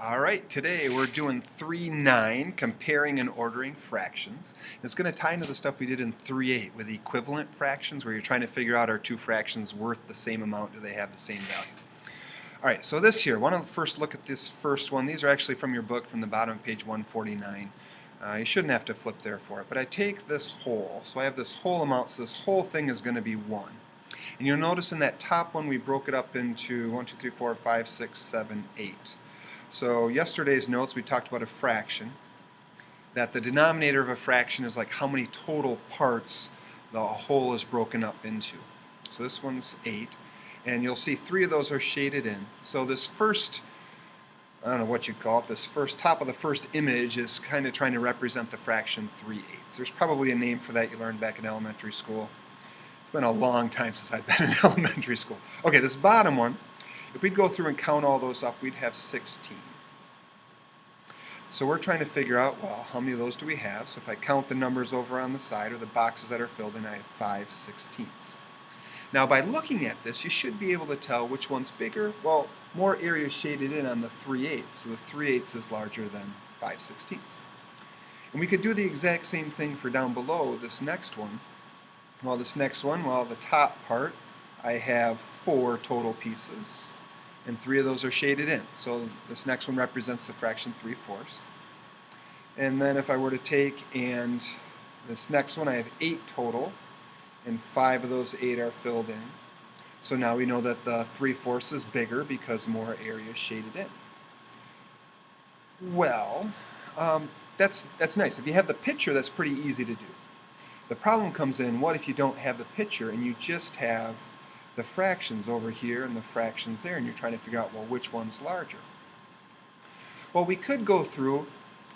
All right, today we're doing 3-9, comparing and ordering fractions. It's going to tie into the stuff we did in 3-8 with equivalent fractions, where you're trying to figure out are two fractions worth the same amount, do they have the same value? All right, so this here, why don't we first look at this first one. These are actually from your book from the bottom of page 149. You shouldn't have to flip there for it, but I take this whole, so I have this whole amount, so this whole thing is going to be 1. And you'll notice in that top one we broke it up into 1, 2, 3, 4, 5, 6, 7, 8. So yesterday's notes we talked about a fraction, that the denominator of a fraction is like how many total parts the whole is broken up into. So this one's 8, and you'll see 3 of those are shaded in. So this first, I don't know what you'd call it, this first top of the first image is kind of trying to represent the fraction 3/8. There's probably a name for that you learned back in elementary school. It's been a long time since I've been in elementary school. Okay, this bottom one, if we'd go through and count all those up, we'd have 16. So we're trying to figure out, well, how many of those do we have? So if I count the numbers over on the side, or the boxes that are filled in, I have 5/16. Now by looking at this, you should be able to tell which one's bigger. Well, more area shaded in on the 3/8, so the 3/8 is larger than 5/16. And we could do the exact same thing for down below, this next one. Well, the top part, I have 4 total pieces, and 3 of those are shaded in. So this next one represents the fraction 3/4. And then if I were to take and this next one, I have 8 total, and 5 of those 8 are filled in. So now we know that the 3/4 is bigger because more area is shaded in. Well, that's nice. If you have the picture, that's pretty easy to do. The problem comes in, what if you don't have the picture and you just have the fractions over here and the fractions there, and you're trying to figure out, well, which one's larger? Well, we could go through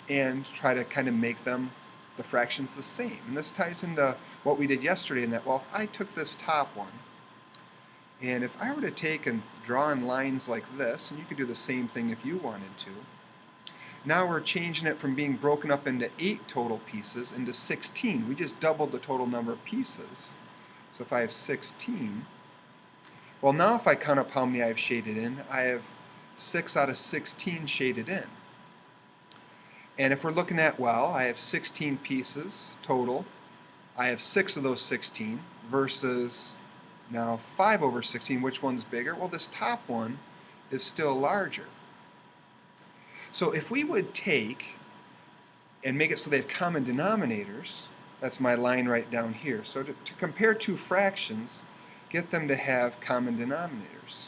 and try to kind of make them, the fractions, the same. And this ties into what we did yesterday in that, well, if I took this top one, and if I were to take and draw in lines like this, and you could do the same thing if you wanted to, now we're changing it from being broken up into 8 total pieces into 16. We just doubled the total number of pieces. So if I have 16, well, now if I count up how many I have shaded in, I have 6 out of 16 shaded in. And if we're looking at, well, I have 16 pieces total. I have 6 of those 16 versus now 5/16. Which one's bigger? Well, this top one is still larger. So if we would take and make it so they have common denominators, that's my line right down here. So to compare two fractions, get them to have common denominators.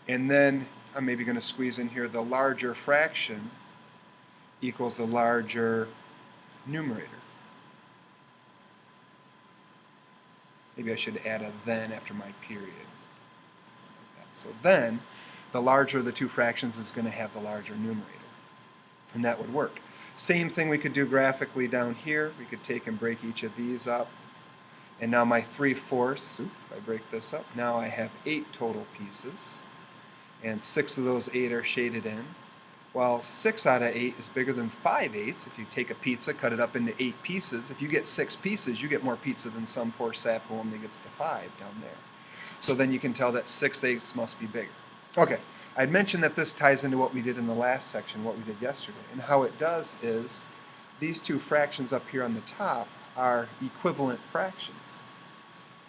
And then I'm maybe going to squeeze in here the larger fraction equals the larger numerator. Maybe I should add a then after my period. Like so then, the larger of the two fractions is going to have the larger numerator. And that would work. Same thing we could do graphically down here. We could take and break each of these up. And now my 3/4, if I break this up, now I have 8 total pieces. And 6 of those 8 are shaded in. Well, 6 out of 8 is bigger than 5/8. If you take a pizza, cut it up into 8 pieces, if you get 6 pieces, you get more pizza than some poor sap who only gets the 5 down there. So then you can tell that 6/8 must be bigger. Okay, I'd mentioned that this ties into what we did in the last section, what we did yesterday. And how it does is, these two fractions up here on the top are equivalent fractions.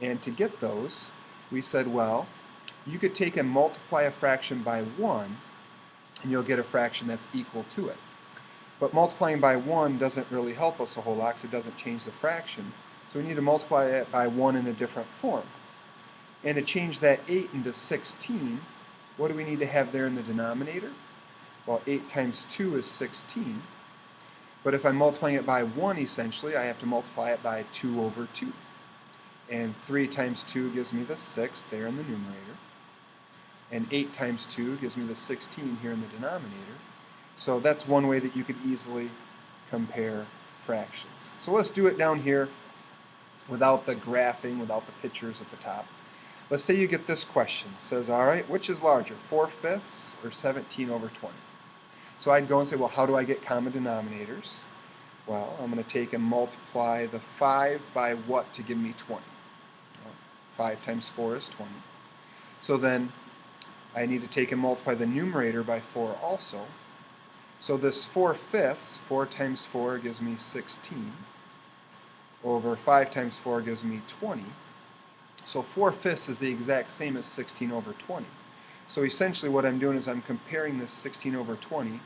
And to get those, we said, well, you could take and multiply a fraction by 1, and you'll get a fraction that's equal to it. But multiplying by 1 doesn't really help us a whole lot because it doesn't change the fraction. So we need to multiply it by 1 in a different form. And to change that 8 into 16, what do we need to have there in the denominator? Well, 8 times 2 is 16. But if I'm multiplying it by 1, essentially, I have to multiply it by 2/2. And 3 times 2 gives me the 6 there in the numerator. And 8 times 2 gives me the 16 here in the denominator. So that's one way that you could easily compare fractions. So let's do it down here without the graphing, without the pictures at the top. Let's say you get this question. It says, all right, which is larger, 4/5 or 17/20? So I'd go and say, well, how do I get common denominators? Well, I'm going to take and multiply the 5 by what to give me 20? Well, 5 times 4 is 20. So then I need to take and multiply the numerator by 4 also. So this 4/5, 4 times 4 gives me 16, over 5 times 4 gives me 20. So 4/5 is the exact same as 16 over 20. So essentially what I'm doing is I'm comparing this 16 over 20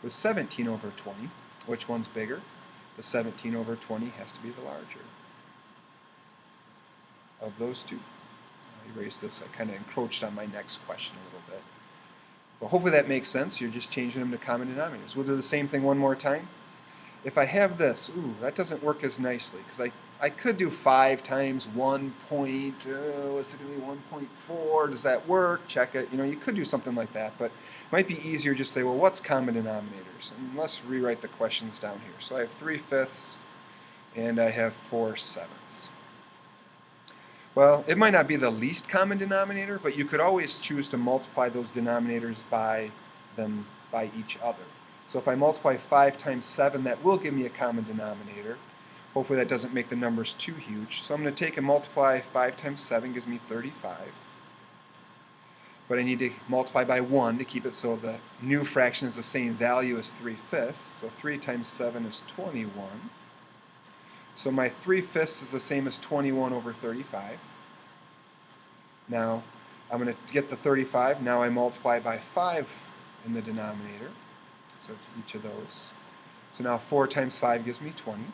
with 17 over 20. Which one's bigger? The 17 over 20 has to be the larger of those two. I'll erase this. I kind of encroached on my next question a little bit. But hopefully that makes sense. You're just changing them to common denominators. We'll do the same thing one more time. If I have this, that doesn't work as nicely because I could do 5 times 1 point, what's it going to be, 1.4, does that work? Check it. You could do something like that, but it might be easier just say, well, what's common denominators? And let's rewrite the questions down here. So I have 3/5 and I have 4/7. Well, it might not be the least common denominator, but you could always choose to multiply those denominators by each other. So if I multiply 5 times 7, that will give me a common denominator. Hopefully that doesn't make the numbers too huge. So I'm going to take and multiply 5 times 7 gives me 35. But I need to multiply by 1 to keep it so the new fraction is the same value as 3/5. So 3 times 7 is 21. So my 3/5 is the same as 21 over 35. Now I'm going to get the 35. Now I multiply by 5 in the denominator. So each of those. So now 4 times 5 gives me 20.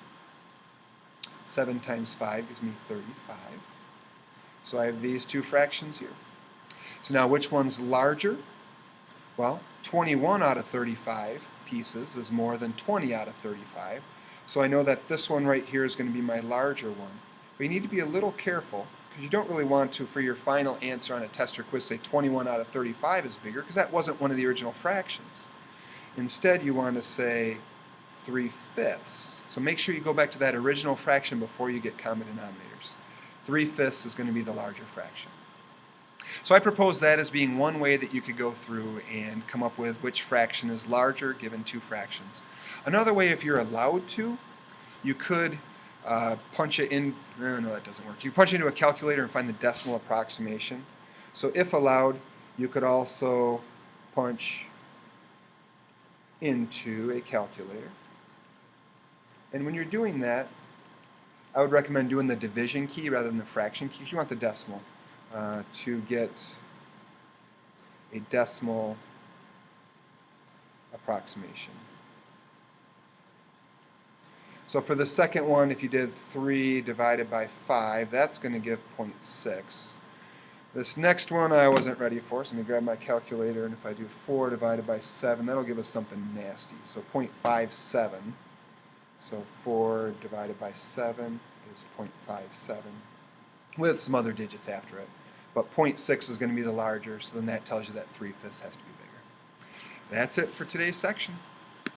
7 times 5 gives me 35. So I have these two fractions here. So now which one's larger? Well, 21 out of 35 pieces is more than 20 out of 35. So I know that this one right here is going to be my larger one. But you need to be a little careful because you don't really want to, for your final answer on a test or quiz, say 21 out of 35 is bigger because that wasn't one of the original fractions. Instead, you want to say 3/5. So make sure you go back to that original fraction before you get common denominators. 3/5 is going to be the larger fraction. So I propose that as being one way that you could go through and come up with which fraction is larger given two fractions. Another way, if you're allowed to, you could punch it in. No, that doesn't work. You punch it into a calculator and find the decimal approximation. So if allowed, you could also punch into a calculator. And when you're doing that, I would recommend doing the division key rather than the fraction key. You want the decimal to get a decimal approximation. So for the second one, if you did 3 divided by 5, that's going to give 0.6. This next one I wasn't ready for, so let me grab my calculator, and if I do 4 divided by 7, that'll give us something nasty. So 0.57. So 4 divided by 7 is 0.57, with some other digits after it. But 0.6 is going to be the larger, so then that tells you that 3/5 has to be bigger. That's it for today's section.